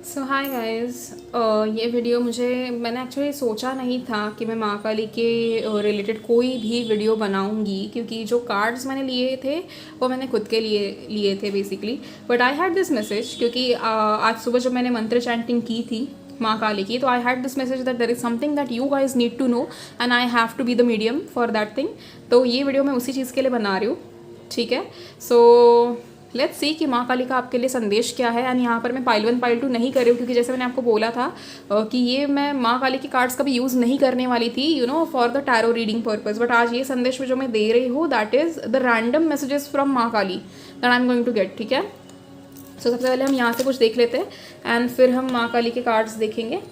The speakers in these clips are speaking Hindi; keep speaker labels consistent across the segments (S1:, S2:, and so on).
S1: सो हाय गाइस। ये वीडियो मैंने एक्चुअली सोचा नहीं था कि मैं माँ काली के रिलेटेड कोई भी वीडियो बनाऊंगी, क्योंकि जो कार्ड्स मैंने लिए थे वो मैंने खुद के लिए लिए थे basically. But I had this message, क्योंकि आज सुबह जब मैंने मंत्र चैंटिंग की थी माँ काली की, तो I had this message that there is something that you guys need to know and I have to be the medium for that thing. तो ये वीडियो मैं उसी चीज़ के लिए बना रही हूँ, ठीक है। सो लेट्स सी कि माँ काली का आपके लिए संदेश क्या है। एंड यहाँ पर मैं पाइल 1 पाइल 2 नहीं कर रही हूँ, क्योंकि जैसे मैंने आपको बोला था कि ये मैं माँ काली की कार्ड्स कभी यूज़ नहीं करने वाली थी, for the tarot reading purpose. But आज ये संदेश जो मैं दे रही हूँ that is the random messages from माँ Kali that I am going to get, ठीक है। सो सबसे पहले हम यहाँ से कुछ देख लेते हैं एंड फिर हम माँ काली के कार्ड्स देखेंगे।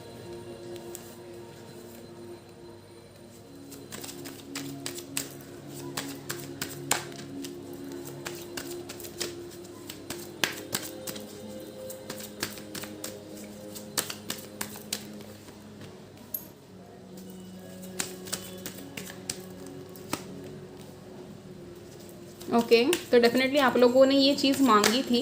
S1: ओके, तो डेफिनेटली आप लोगों ने ये चीज़ मांगी थी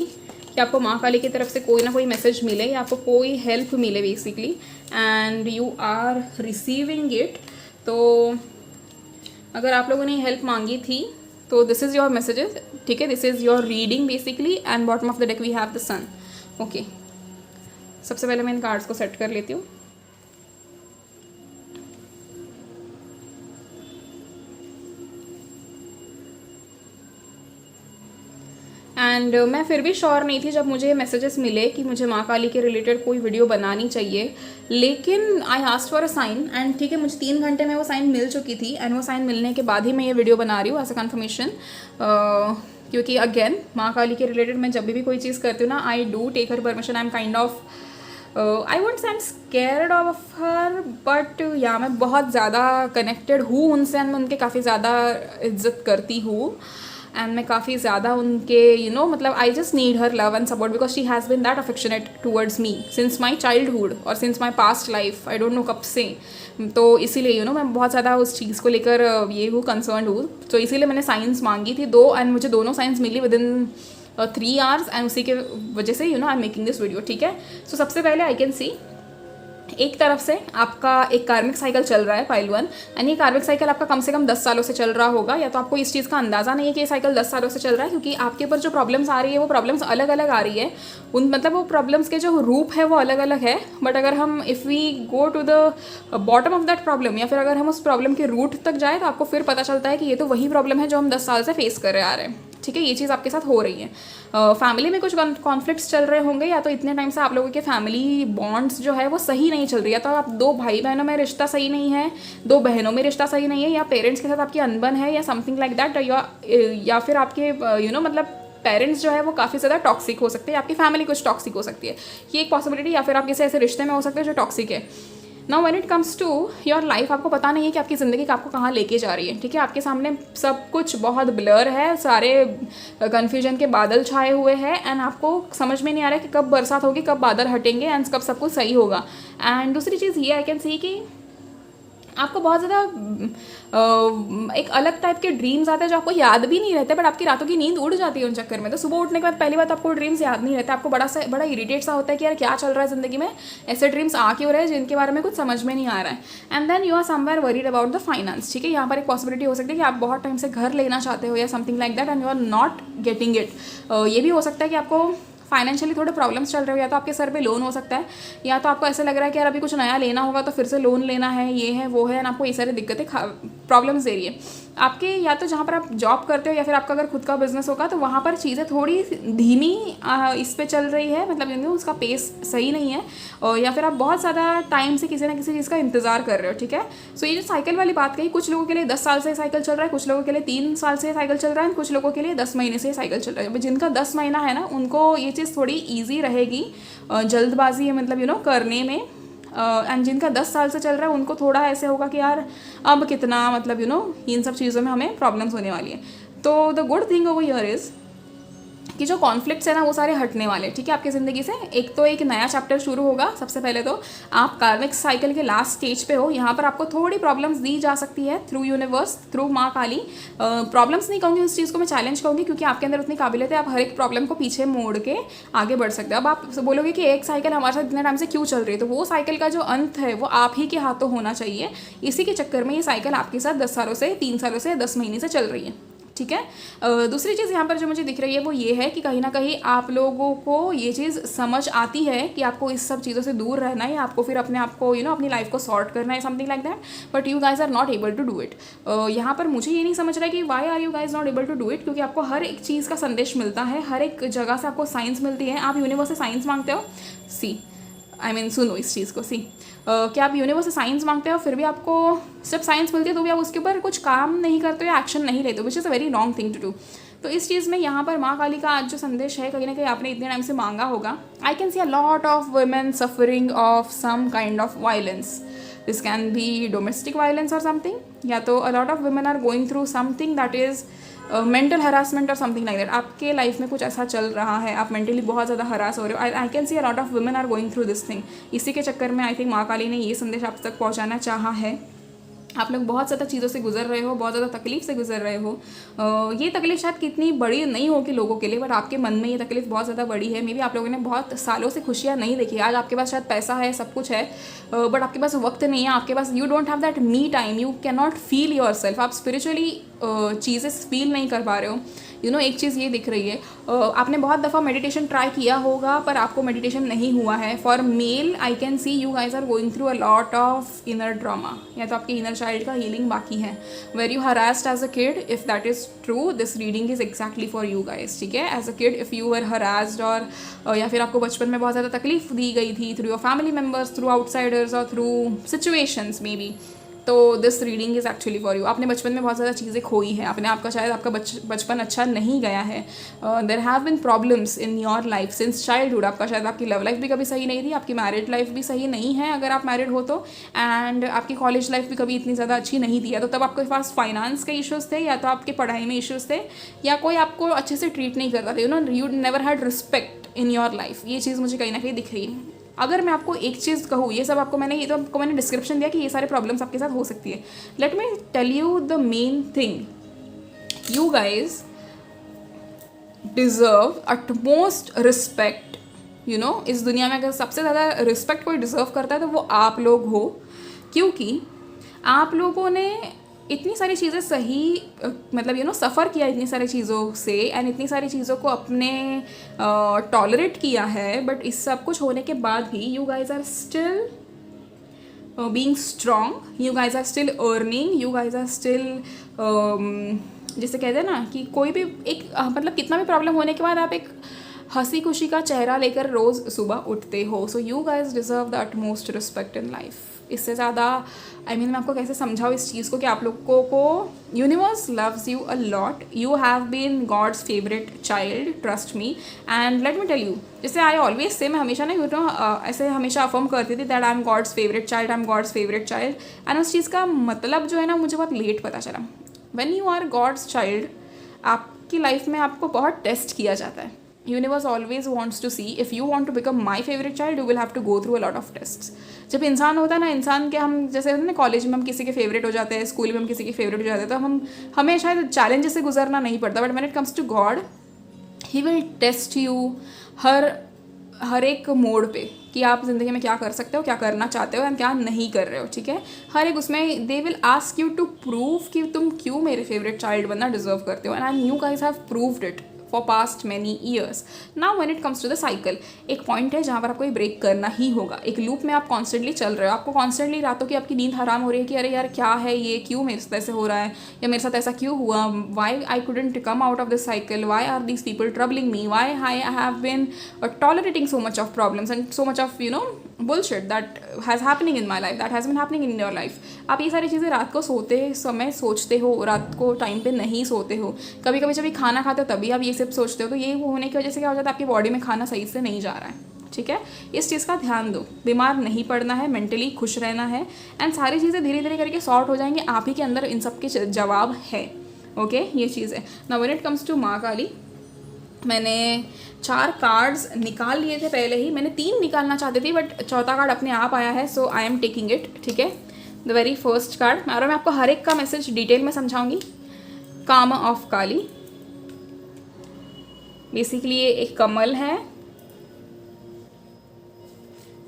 S1: कि आपको माँ काली की तरफ से कोई ना कोई मैसेज मिले या आपको कोई हेल्प मिले basically, and you are receiving it. तो अगर आप लोगों ने हेल्प मांगी थी तो दिस इज़ योर मैसेजेस, ठीक है। This is your reading basically and bottom of the deck we have the sun. Okay, सबसे पहले मैं इन कार्ड्स को सेट कर लेती हूँ। एंड मैं फिर भी श्योर नहीं थी जब मुझे मैसेजेस मिले कि मुझे माँ काली के रिलेटेड कोई वीडियो बनानी चाहिए, लेकिन I asked for a sign and ठीक है, मुझे 3 घंटे में वो साइन मिल चुकी थी एंड वो साइन मिलने के बाद ही मैं ये वीडियो बना रही हूँ एज अ कन्फर्मेशन। क्योंकि अगेन माँ काली के रिलेटेड मैं जब भी कोई चीज़ करती हूँ ना, I do take her permission. I am kind of I won't say I am scared of her, but yeah मैं बहुत ज़्यादा कनेक्टेड हूँ उनसे एंड मैं उनके काफ़ी ज़्यादा इज्जत करती हूँ एंड मैं काफ़ी ज़्यादा उनके मतलब I just need her love and support because she has been that affectionate towards me since my childhood और since my past life, I don't know कब से। तो इसीलिए मैं बहुत ज़्यादा उस चीज़ को लेकर ये हूँ, कंसर्न हूँ। तो इसीलिए मैंने साइंस मांगी थी 2 एंड मुझे दोनों साइंस मिली विद इन 3 आवर्स एंड उसी के वजह से I am making this video, ठीक है। सो सबसे पहले आई कैन सी एक तरफ से आपका एक कार्मिक साइकिल चल रहा है पाइल 1 एंड ये कार्मिक साइकिल आपका कम से कम 10 सालों से चल रहा होगा, या तो आपको इस चीज़ का अंदाज़ा नहीं है कि ये साइकिल 10 सालों से चल रहा है, क्योंकि आपके ऊपर जो प्रॉब्लम्स आ रही है वो प्रॉब्लम्स अलग अलग आ रही है। वो प्रॉब्लम्स के जो रूप है वो अलग अलग है। बट अगर हम if we go to the bottom of that problem, या फिर अगर हम उस प्रॉब्लम के रूट तक जाए, तो आपको फिर पता चलता है कि ये तो वही प्रॉब्लम है जो हम 10 साल से फेस कर रहे आ रहे हैं, ठीक है। ये चीज़ आपके साथ हो रही है। फैमिली में कुछ कॉन्फ्लिक्ट्स चल रहे होंगे, या तो इतने टाइम से आप लोगों के फैमिली बॉन्ड्स जो है वो सही नहीं चल रही है। तो आप 2 भाई बहनों में रिश्ता सही नहीं है, 2 बहनों में रिश्ता सही नहीं है, या पेरेंट्स के साथ आपकी अनबन है या समथिंग लाइक दैट, या फिर आपके पेरेंट्स जो है वो काफ़ी ज़्यादा टॉक्सिक हो सकते हैं, आपकी फैमिली कुछ टॉक्सिक हो सकती है, ये एक पॉसिबिलिटी। या फिर आप किसी ऐसे रिश्ते में हो सकते हैं जो टॉक्सिक है। Now when it comes to your life, आपको पता नहीं है कि आपकी ज़िंदगी आपको कहाँ लेके जा रही है, ठीक है। आपके सामने सब कुछ बहुत ब्लर है, सारे कन्फ्यूजन के बादल छाए हुए हैं एंड आपको समझ में नहीं आ रहा है कि कब बरसात होगी, कब बादल हटेंगे एंड कब सब कुछ सही होगा। एंड दूसरी चीज़ ये आई कैन सी कि आपको बहुत ज़्यादा एक अलग टाइप के ड्रीम्स आते हैं जो आपको याद भी नहीं रहते, बट आपकी रातों की नींद उड़ जाती है उन चक्कर में। तो सुबह उठने के बाद पहली बात आपको ड्रीम्स याद नहीं रहते, आपको बड़ा इरिटेट सा होता है कि यार क्या चल रहा है ज़िंदगी में, ऐसे ड्रीम्स आ क्यों रहे हैं जिनके बारे में कुछ समझ में नहीं आ रहा है। And then you are somewhere worried about the finance, ठीक है। यहाँ पर एक पॉसिबिलिटी हो सकती है कि आप बहुत टाइम से घर लेना चाहते हो या something like that and you are not getting it. ये भी हो सकता है कि आपको फाइनेंशियली थोड़े प्रॉब्लम्स चल रहे हो, या तो आपके सर पे लोन हो सकता है, या तो आपको ऐसा लग रहा है कि यार अभी कुछ नया लेना होगा तो फिर से लोन लेना है, ये है वो है, एंड आपको ये सारी दिक्कतें प्रॉब्लम्स दे रही है आपके। या तो जहाँ पर आप जॉब करते हो या फिर आपका अगर खुद का बिजनेस होगा तो वहाँ पर चीज़ें थोड़ी धीमी इस पे चल रही है, उसका पेस सही नहीं है, और या फिर आप बहुत ज़्यादा टाइम से किसी ना किसी चीज़ का इंतजार कर रहे हो, ठीक है। सो ये जो साइकिल वाली बात कही, कुछ लोगों के लिए 10 साल से साइकिल चल रहा है, कुछ लोगों के लिए 3 साल से साइकिल चल रहा है, कुछ लोगों के लिए 10 महीने से साइकिल चल रहा है। जिनका 10 महीना है ना, उनको ये चीज़ थोड़ी ईजी रहेगी, जल्दबाजी है करने में। एंड जिनका 10 साल से चल रहा है उनको थोड़ा ऐसे होगा कि यार अब कितना इन सब चीज़ों में हमें प्रॉब्लम्स होने वाली है। तो the good thing over here is कि जो कॉन्फ्लिक्ट्स है ना वो सारे हटने वाले, ठीक है, आपकी ज़िंदगी से। एक तो एक नया चैप्टर शुरू होगा। सबसे पहले तो आप कार्मिक साइकिल के लास्ट स्टेज पे हो। यहाँ पर आपको थोड़ी प्रॉब्लम्स दी जा सकती है थ्रू यूनिवर्स, थ्रू माँ काली। प्रॉब्लम्स नहीं कहूँगी, उस चीज़ को मैं चैलेंज कहूँगी, क्योंकि आपके अंदर उतनी काबिलियत है, आप हर एक प्रॉब्लम को पीछे मोड़ के आगे बढ़ सकते हो। अब आप बोलोगे कि एक साइकिल हमारे साथ इतने टाइम से क्यों चल रही है, तो वो साइकिल का जो अंत है वो आप ही के हाथों होना चाहिए। इसी के चक्कर में ये साइकिल आपके साथ 10 सालों से, 3 सालों से, 10 महीने से चल रही है, ठीक है। दूसरी चीज़ यहाँ पर जो मुझे दिख रही है वो ये है कि कहीं ना कहीं आप लोगों को ये चीज़ समझ आती है कि आपको इस सब चीज़ों से दूर रहना है, आपको फिर अपने आप को अपनी लाइफ को सॉर्ट करना है, something like that, but you guys are not able to do it. यहाँ पर मुझे ये नहीं समझ रहा है कि why are you guys not able to do it, क्योंकि आपको हर एक चीज़ का संदेश मिलता है, हर एक जगह से आपको साइंस मिलती है। आप यूनिवर्स से साइंस मांगते हो, सुनो इस चीज़ को, क्या आप यूनिवर्स से साइंस मांगते हो, फिर भी आपको सिर्फ साइंस मिलती है तो भी आप उसके ऊपर कुछ काम नहीं करते हो या एक्शन नहीं लेते हो, which is a very wrong thing to do. तो इस चीज़ में यहाँ पर माँ काली का आज जो संदेश है, कहीं ना कहीं आपने इतने टाइम से मांगा होगा। I can see a lot of women suffering of some kind of violence. This can be domestic violence और समथिंग, या तो a lot of women are going through something that is mental harassment और समथिंग लाइक दैट। आपके लाइफ में कुछ ऐसा चल रहा है, आप मेंटली बहुत ज़्यादा हरास हो रहे हो। I can see a lot of women are going through this thing. इसी के चक्कर में आई थिंक माँ काली ने ये संदेश आप तक पहुँचाना चाहा है। आप लोग बहुत ज़्यादा चीज़ों से गुजर रहे हो, बहुत ज़्यादा तकलीफ से गुजर रहे हो। ये तकलीफ शायद कितनी बड़ी नहीं होगी लोगों के लिए, बट आपके मन में ये तकलीफ बहुत ज़्यादा बड़ी है। मे बी आप लोगों ने बहुत सालों से खुशियाँ नहीं देखी। आज आपके पास शायद पैसा है, सब कुछ है, बट आपके पास वक्त नहीं है, आपके पास you don't have that me time, you can not feel yourself. आप स्पिरिचुअली चीज़ें फील नहीं कर पा रहे हो। एक चीज़ ये दिख रही है, आपने बहुत दफ़ा मेडिटेशन ट्राई किया होगा पर आपको मेडिटेशन नहीं हुआ है। For male I can see you guys are going through a lot of inner drama, या तो आपके इनर चाइल्ड का हीलिंग बाकी है। Were you harassed as a kid, if that is true, this reading is exactly for you guys, ठीक है। As a kid if you were harassed, और या फिर आपको बचपन में बहुत ज़्यादा तकलीफ दी गई थी through your family members, through outsiders और थ्रू सिचुएशंस मे बी, तो this reading is actually for you. आपने बचपन में बहुत ज़्यादा चीज़ें खोई हैं, आपका शायद आपका बचपन अच्छा नहीं गया है। There have been problems in your life since childhood. आपका शायद आपकी लव लाइफ भी कभी सही नहीं थी, आपकी मैरिड लाइफ भी सही नहीं है अगर आप मैरिड हो तो, एंड आपकी कॉलेज लाइफ भी कभी इतनी ज़्यादा अच्छी नहीं थी। या तो तब आपके पास फाइनेंस के इश्यूज़ थे, या तो आपके पढ़ाई में इश्यूज़ थे, या कोई आपको अच्छे से ट्रीट नहीं करता था। You never had respect in your life. ये चीज़ मुझे कहीं ना कहीं दिख रही है। अगर मैं आपको एक चीज़ कहूँ, ये सब आपको मैंने डिस्क्रिप्शन दिया कि ये सारे प्रॉब्लम्स आपके साथ हो सकती है। Let me tell you the main thing, you guys deserve utmost respect. इस दुनिया में अगर सबसे ज़्यादा रिस्पेक्ट कोई डिज़र्व करता है तो वो आप लोग हो, क्योंकि आप लोगों ने इतनी सारी चीज़ें सही सफ़र किया इतनी सारी चीज़ों से, एंड इतनी सारी चीज़ों को अपने टॉलरेट किया है। बट इस सब कुछ होने के बाद भी you guys are still being strong, you guys are still earning, you guys are still जिसे कहते हैं ना कि कोई भी एक कितना भी प्रॉब्लम होने के बाद आप एक हंसी खुशी का चेहरा लेकर रोज़ सुबह उठते हो। So you guys deserve the utmost respect in life. इससे ज़्यादा मैं आपको कैसे समझाऊँ इस चीज़ को कि आप लोगों को universe loves you a lot, you have been God's favourite child, trust me. And let me tell you, जैसे आई ऑलवेज से, मैं हमेशा ना ऐसे हमेशा अफर्म करती थी that I am God's favourite child, I am God's favourite child. And उस चीज़ का मतलब जो है ना मुझे बहुत लेट पता चला। When you are God's child, आपकी लाइफ में आपको बहुत टेस्ट किया जाता है। Universe always wants to see if you want to become my favourite child, you will have to go through a lot of tests. जब इंसान होता है ना, इंसान के हम जैसे होते हैं ना, कॉलेज में हम किसी के फेवरेट हो जाते हैं, स्कूल में हम किसी के फेवरेट हो जाते हैं, तो हमें शायद चैलेंजेस से गुजरना नहीं पड़ता। But when it comes to God, he will test you हर एक मोड़ पे कि आप ज़िंदगी में क्या कर सकते हो, क्या करना चाहते हो एंड क्या नहीं कर रहे हो, ठीक है। हर एक उसमें they will ask you to prove कि तुम क्यों मेरे फेवरेट चाइल्ड बनना डिजर्व करते हो। And you guys have proved it for past many years. Now when it comes to the cycle, एक पॉइंट है जहाँ पर आपको ये ब्रेक करना ही होगा। एक लूप में आप कॉन्स्टेंटली चल रहे हो, आपको कॉन्स्टेंटली रातों की आपकी नींद हराम हो रही है कि अरे यार क्या है ये, क्यों मेरे साथ ऐसे हो रहा है, या मेरे साथ ऐसा क्यों हुआ, why I couldn't come out of this cycle, why are these people troubling me, why I have been tolerating so much of problems and so much of bullshit that has happening in my life, that has been happening in your life। आप ये सारी चीज़ें रात को सोते समय सोचते हो, रात को टाइम पे नहीं सोते हो। कभी कभी जब ये खाना खाते हो तभी आप ये सब सोचते हो, तो ये होने की वजह से क्या हो जाता है, आपकी बॉडी में खाना सही से नहीं जा रहा है, ठीक है। इस चीज़ का ध्यान दो, बीमार नहीं पड़ना है, मेंटली खुश रहना है, एंड सारी चीज़ें धीरे धीरे करके सॉर्ट हो जाएंगे। आप ही के अंदर इन सब के जवाब है, ओके। ये चीज़ है। Now when it comes to माँ काली, मैंने 4 कार्ड्स निकाल लिए थे पहले ही, मैंने 3 निकालना चाहती थी बट चौथा कार्ड अपने आप आया है, सो आई एम टेकिंग इट। ठीक है, द वेरी फर्स्ट कार्ड, और मैं आपको हर एक का मैसेज डिटेल में समझाऊंगी। कामा ऑफ काली, बेसिकली ये एक कमल है।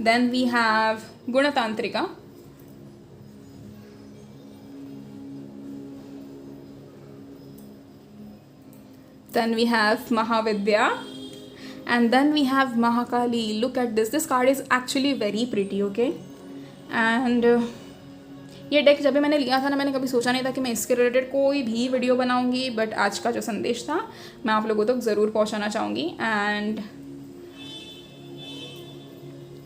S1: देन वी हैव गुणतांत्रिका, then we have Mahavidya, and then we have Mahakali. Look at this card is actually very pretty, okay? and ये डेक जब भी मैंने लिया था ना, मैंने कभी सोचा नहीं था कि मैं इसके रिलेटेड कोई भी वीडियो बनाऊंगी, बट आज का जो संदेश था मैं आप लोगों तक ज़रूर पहुंचाना चाहूँगी। And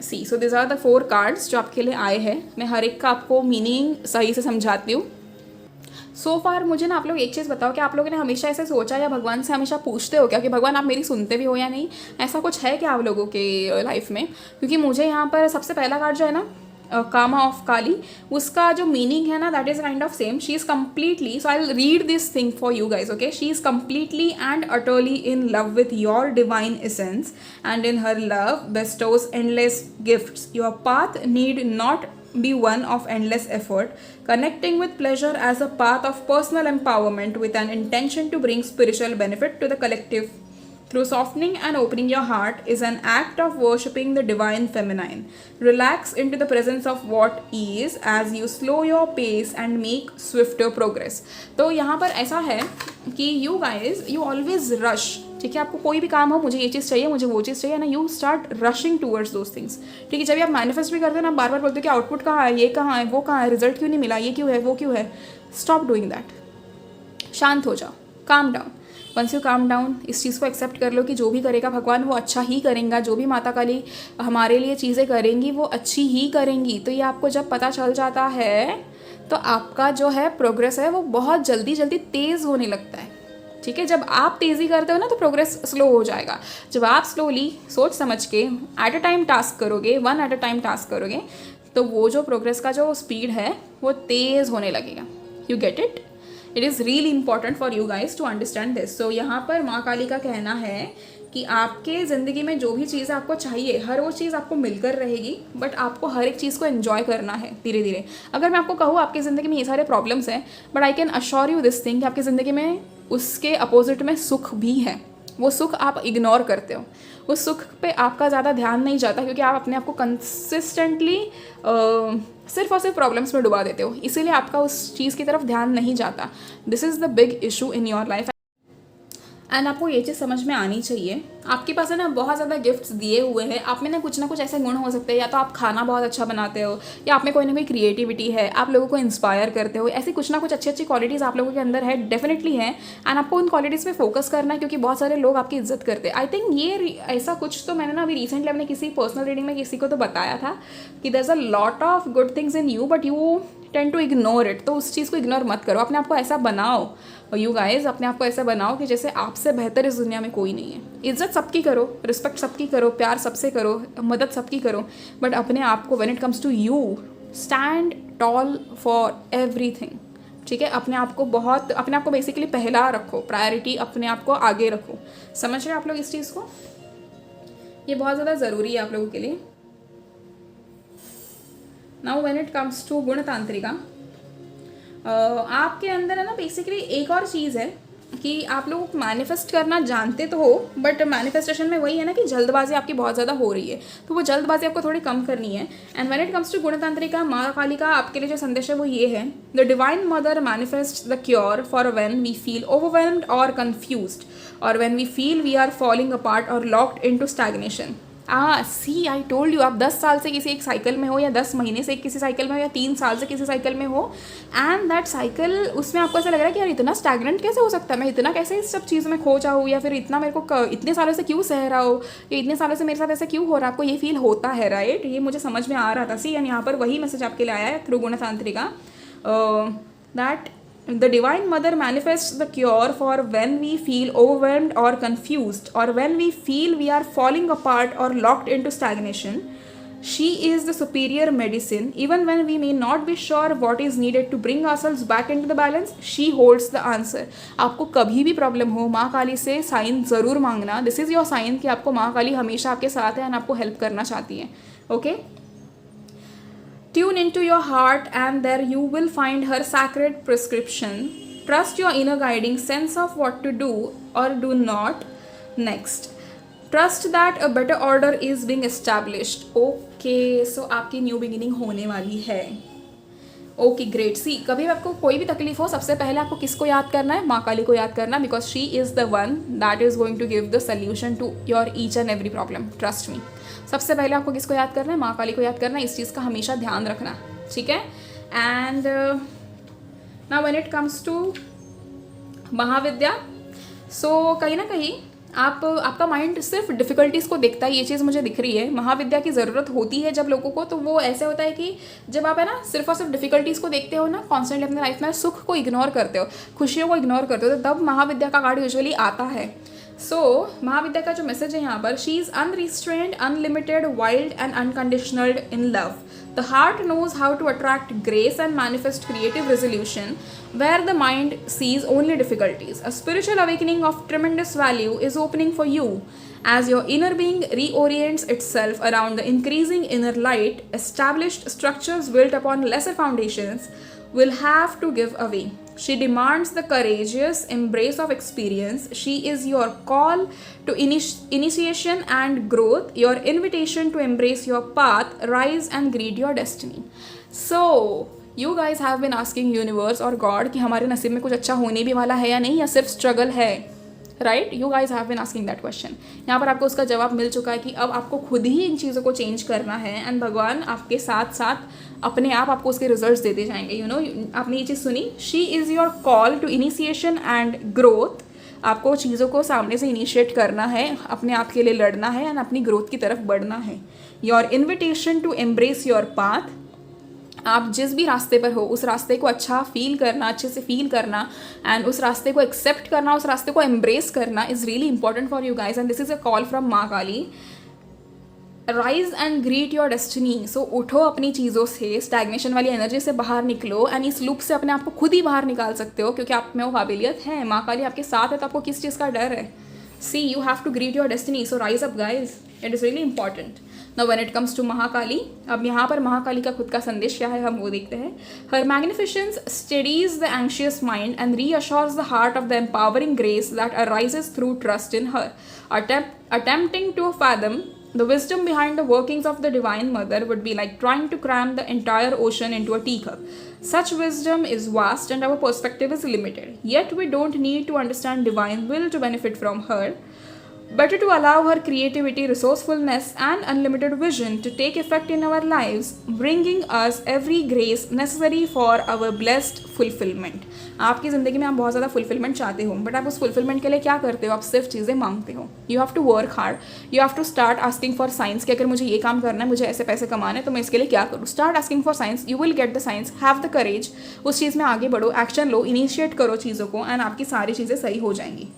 S1: see, so this are the 4 cards जो आपके लिए आए हैं। मैं हर एक का आपको मीनिंग सही से समझाती हूँ। सो फार मुझे ना आप लोग एक चीज़ बताओ कि आप लोगों ने हमेशा ऐसे सोचा या भगवान से हमेशा पूछते हो क्या कि भगवान आप मेरी सुनते भी हो या नहीं? ऐसा कुछ है क्या आप लोगों के लाइफ में? क्योंकि मुझे यहाँ पर सबसे पहला कार्ड जो है ना, कामा ऑफ काली, उसका जो मीनिंग है ना, that is kind of same. She is completely, so I will read this thing for you guys, okay? She is completely and utterly in love with your divine essence, and in her love bestows endless gifts. Your path need not be one of endless effort, connecting with pleasure as a path of personal empowerment with an intention to bring spiritual benefit to the collective. Through softening and opening your heart is an act of worshipping the divine feminine. Relax into the presence of what is as you slow your pace and make swifter progress. तो यहाँ पर ऐसा है कि you guys, you always rush. ठीक है, आपको कोई भी काम हो, मुझे ये चीज़ चाहिए, मुझे वो चीज़ चाहिए ना, you start rushing towards those things. ठीक है, जब आप मैनिफेस्ट भी करते हो ना, बार बार बोलते हो कि आउटपुट कहाँ है, ये कहाँ है, वो कहाँ है, रिजल्ट क्यों नहीं मिला, ये क्यों है, वो क्यों है। स्टॉप डूइंग दैट, शांत हो जाओ, calm down. Once you calm down, इस चीज़ को एक्सेप्ट कर लो कि जो भी करेगा भगवान वो अच्छा ही करेगा, जो भी माता काली हमारे लिए चीज़ें करेंगी वो अच्छी ही करेंगी। तो ये आपको जब पता चल जाता है तो आपका जो है प्रोग्रेस है वो बहुत जल्दी जल्दी तेज़ होने लगता है। ठीक है, जब आप तेज़ी करते हो ना तो प्रोग्रेस स्लो हो जाएगा। जब आप स्लोली सोच समझ के एट अ टाइम टास्क करोगे, one at a time task करोगे, तो वो जो प्रोग्रेस का जो स्पीड है वो तेज़ होने लगेगा। You get it? It is really important for you guys to understand this. So यहाँ पर माँ काली का कहना है कि आपके ज़िंदगी में जो भी चीज़ आपको चाहिए, हर वो चीज़ आपको मिलकर रहेगी, बट आपको हर एक चीज़ को एंजॉय करना है धीरे धीरे। अगर मैं आपको कहूँ आपकी ज़िंदगी में ये सारे प्रॉब्लम्स हैं, but I can assure you this thing कि आपकी ज़िंदगी में उसके अपोजिट में सुख भी है। वो सुख आप इग्नोर करते हो, उस सुख पे आपका ज़्यादा ध्यान नहीं जाता, क्योंकि आप अपने आप को कंसिस्टेंटली सिर्फ और सिर्फ प्रॉब्लम्स में डुबा देते हो, इसीलिए आपका उस चीज़ की तरफ ध्यान नहीं जाता। This is the big issue in your life. And आपको ये चीज़ समझ में आनी चाहिए, आपके पास है ना बहुत ज़्यादा गिफ्ट्स दिए हुए हैं, आप में ना कुछ ऐसे गुण हो सकते हैं, या तो आप खाना बहुत अच्छा बनाते हो, या आप में कोई ना कोई क्रिएटिविटी है, आप लोगों को इंस्पायर करते हो, ऐसी कुछ ना कुछ अच्छी अच्छी क्वालिटीज़ आप लोगों के अंदर है, डेफिनेटली है। एंड आपको उन क्वालिटीज़ पे फोकस करना है, क्योंकि बहुत सारे लोग आपकी इज्जत करते हैं। आई थिंक ये ऐसा कुछ तो मैंने ना अभी रिसेंटली अपने किसी पर्सनल रीडिंग में किसी को तो बताया था कि there is a lot of good things in you but you tend to ignore it. तो उस चीज़ को इग्नोर मत करो, अपने आप को ऐसा बनाओ, यू गाइज अपने आप को ऐसा बनाओ कि जैसे आपसे बेहतर इस दुनिया में कोई नहीं है। इज्जत सबकी करो, रिस्पेक्ट सबकी करो, प्यार सबसे करो, मदद सबकी करो, बट अपने आप को when it comes to you stand tall for everything. ठीक है, अपने आप को बेसिकली पहला रखो, प्रायोरिटी अपने आप को आगे रखो। समझ रहे हैं आप लोग इस चीज़ को? ये बहुत ज़्यादा ज़रूरी है आप लोगों के लिए। Now when it comes to गुणतांत्रिका, आपके अंदर है ना बेसिकली एक और चीज़ है कि आप लोग मैनिफेस्ट करना जानते तो हो, बट मैनिफेस्टेशन में वही है ना कि जल्दबाजी आपकी बहुत ज़्यादा हो रही है, तो वो जल्दबाजी आपको थोड़ी कम करनी है। And when it comes to गुणतांत्रिका, माँ काली का आपके लिए जो संदेश है वो ये है, the divine mother manifest the cure for when we feel overwhelmed और कन्फ्यूज्ड, और when we feel we are falling apart और locked into stagnation. See I told you, आप 10 साल से किसी एक साइकिल में हो, या 10 महीने से किसी साइकिल में हो, या 3 साल से किसी साइकिल में हो, एंड दैट साइकिल, उसमें आपको ऐसा लग रहा है कि यार इतना स्टैग्नेंट कैसे हो सकता है, मैं इतना कैसे इस सब चीज़ में खो जाऊँ, या फिर इतना मेरे को इतने सालों से क्यों सह रहा हो, या इतने सालों से मेरे साथ ऐसा क्यों हो रहा है। आपको ये फील होता है, राइट? ये मुझे समझ में आ रहा था। सी, एंड यहाँ पर वही मैसेज आपके लिए आया है थ्रू गुणतांत्रिका, that the divine mother manifests the cure for when we feel overwhelmed or confused, or when we feel we are falling apart or locked into stagnation. She is the superior medicine. Even when we may not be sure what is needed to bring ourselves back into the balance, she holds the answer. आपको कभी भी प्रॉब्लम हो, माँ काली से साइन ज़रूर मांगना. दिस इज़ योर साइन कि आपको माँ काली हमेशा आपके साथ है एंड आपको हेल्प करना चाहती है. Okay. Tune into your heart and there you will find her sacred prescription. Trust your inner guiding sense of what to do or do not. Next, trust that a better order is being established. Okay, so आपकी न्यू बिगिनिंग होने वाली है. Okay great. सी, कभी भी आपको कोई भी तकलीफ हो, सबसे पहले आपको किसको याद करना है? माँ काली को याद करना, because she is the one that is going to give the solution to your each and every problem. Trust me. सबसे पहले आपको किसको याद करना है? माँ काली को याद करना. इस चीज़ का हमेशा ध्यान रखना, ठीक है. And now when it comes to Mahavidya, so कहीं ना कहीं आपका माइंड सिर्फ डिफ़िकल्टीज़ को देखता है. ये चीज़ मुझे दिख रही है. महाविद्या की ज़रूरत होती है जब लोगों को, तो वो ऐसे होता है कि जब आप है ना सिर्फ और सिर्फ डिफ़िकल्टीज़ को देखते हो ना, कॉन्स्टेंटली अपने लाइफ में सुख को इग्नोर करते हो, खुशियों को इग्नोर करते हो, तो तब महाविद्या का कार्ड यूजुअली आता है. सो महाविद्या का जो मैसेज है यहाँ पर, she is unrestrained, unlimited, wild and unconditional in love. The heart knows how to attract grace and manifest creative resolution where the mind sees only difficulties. A spiritual awakening of tremendous value is opening for you. As your inner being reorients itself around the increasing inner light, established structures built upon lesser foundations will have to give away. She demands the courageous embrace of experience. She is your call to initiation and growth, your invitation to embrace your path, rise and greet your destiny. So, you guys have been asking universe और God कि हमारे नसीब में कुछ अच्छा होने भी वाला है या नहीं, या सिर्फ स्ट्रगल है. Right, you guys have been asking that question. यहाँ पर आपको उसका जवाब मिल चुका है कि अब आपको खुद ही इन चीज़ों को चेंज करना है एंड भगवान आपके साथ साथ अपने आप आपको उसके रिजल्ट्स देते जाएंगे. यू नो, आपने ये चीज़ सुनी, she is your call to initiation and growth. आपको चीज़ों को सामने से इनिशिएट करना है, अपने आप के लिए लड़ना है एंड अपनी ग्रोथ की तरफ बढ़ना है. Your invitation to embrace your path. आप जिस भी रास्ते पर हो उस रास्ते को अच्छा फील करना, अच्छे से फील करना एंड उस रास्ते को एक्सेप्ट करना, उस रास्ते को एम्ब्रेस करना is really important for you guys. And this is a call from माँ Kali. Rise and greet your destiny. So उठो अपनी चीज़ों से, स्टैग्नेशन वाली एनर्जी से बाहर निकलो एंड इस लूप से अपने आप को खुद ही बाहर निकाल सकते हो, क्योंकि आप में वो काबिलियत है. माँ काली आपके साथ है, तो आपको किस चीज़ का डर है? See, you have to greet your destiny. So rise up guys, it is really important. Now when it comes to Mahakali, अब यहाँ पर महाकाली का खुद का संदेश क्या है हम वो देखते हैं. Her magnificence steadies the anxious mind and reassures the heart of the empowering grace that arises through trust in her. Attempting to fathom the wisdom behind the workings of the Divine Mother would be like trying to cram the entire ocean into a teacup. Such wisdom is vast and our perspective is limited. Yet we don't need to understand divine will to benefit from her. Better to allow her creativity, resourcefulness and unlimited vision to take effect in our lives, bringing us every grace necessary for our blessed fulfillment. आपकी ज़िंदगी में आप बहुत ज़्यादा फुलफिलमेंट चाहते हो, बट आप उस फुलफिलमेंट के लिए क्या करते हो? आप सिर्फ चीज़ें मांगते हो. You have to work hard. You have to start asking for signs कि अगर मुझे ये काम करना है, मुझे ऐसे पैसे कमाने हैं, तो मैं इसके लिए क्या करूँ? Start asking for science. You will get the science. Have the courage. उस चीज़ में आगे बढ़ो, एक्शन लो, इनिशिएट करो चीज़ों को एंड आपकी सारी चीज़ें सही हो जाएंगी.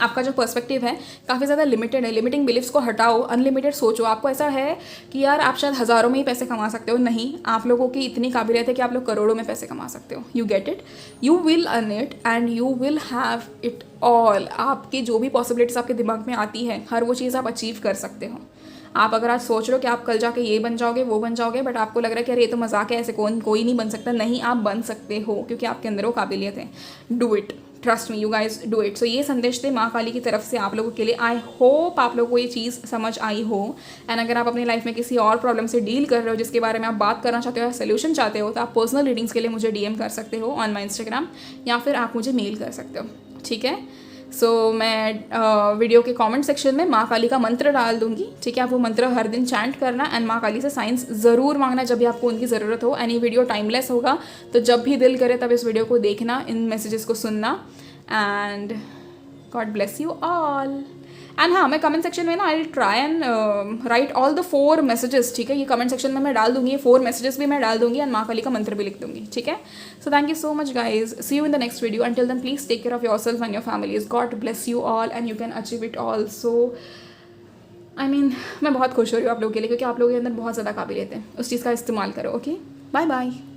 S1: आपका जो पर्सपेक्टिव है काफ़ी ज़्यादा लिमिटेड है. लिमिटिंग बिलीफ्स को हटाओ, अनलिमिटेड सोचो. आपको ऐसा है कि यार आप शायद हज़ारों में ही पैसे कमा सकते हो. नहीं, आप लोगों की इतनी काबिलियत है कि आप लोग करोड़ों में पैसे कमा सकते हो. You get it. You will earn it and you will have it all. आपकी जो भी पॉसिबिलिटीज़ आपके दिमाग में आती है, हर वो चीज़ आप अचीव कर सकते हो. आप अगर आज सोच रहे हो कि आप कल जाके ये बन जाओगे, वो बन जाओगे, बट आपको लग रहा है कि अरे ये तो मजाक है, ऐसे कोई नहीं बन सकता. नहीं, आप बन सकते हो, क्योंकि आपके अंदर वो काबिलियत है. Do it. Trust me, you guys do it. So ये संदेश थे माँ काली की तरफ से आप लोगों के लिए. आई होप आप लोगों को ये चीज़ समझ आई हो. एंड अगर आप अपनी लाइफ में किसी और प्रॉब्लम से डील कर रहे हो जिसके बारे में आप बात करना चाहते हो या सोल्यूशन चाहते हो, तो आप पर्सनल रीडिंग्स के लिए मुझे DM कर सकते हो ऑन माई इंस्टाग्राम, या फिर आप मुझे मेल कर सकते हो. ठीक है. सो मैं वीडियो के कमेंट सेक्शन में माँ काली का मंत्र डाल दूंगी. ठीक है, आप वो मंत्र हर दिन चैंट करना एंड माँ काली से साइंस ज़रूर मांगना जब भी आपको उनकी ज़रूरत हो. एंड ये वीडियो टाइमलेस होगा, तो जब भी दिल करे तब इस वीडियो को देखना, इन मैसेजेस को सुनना. And God bless you all. And हाँ, मैं कमेंट सेक्शन में ना I try and right all the 4 messages. ठीक है, ये कमेंट सेक्शन में मैं डाल दूंगी. ये 4 मैसेजेस भी मैं डाल दूंगी एंड माँ काली का मंत्र भी लिख दूंगी. ठीक है. So thank you so much guys. See you in the next video. Until then please take care of yourself and your families. God bless you all and you can achieve it all. So I mean, मैं बहुत खुश हो रही हूँ आप लोगों के लिए, क्योंकि आप लोगों के अंदर बहुत ज़्यादा काबिलियत है, उस चीज़ का इस्तेमाल करो। Okay, bye bye.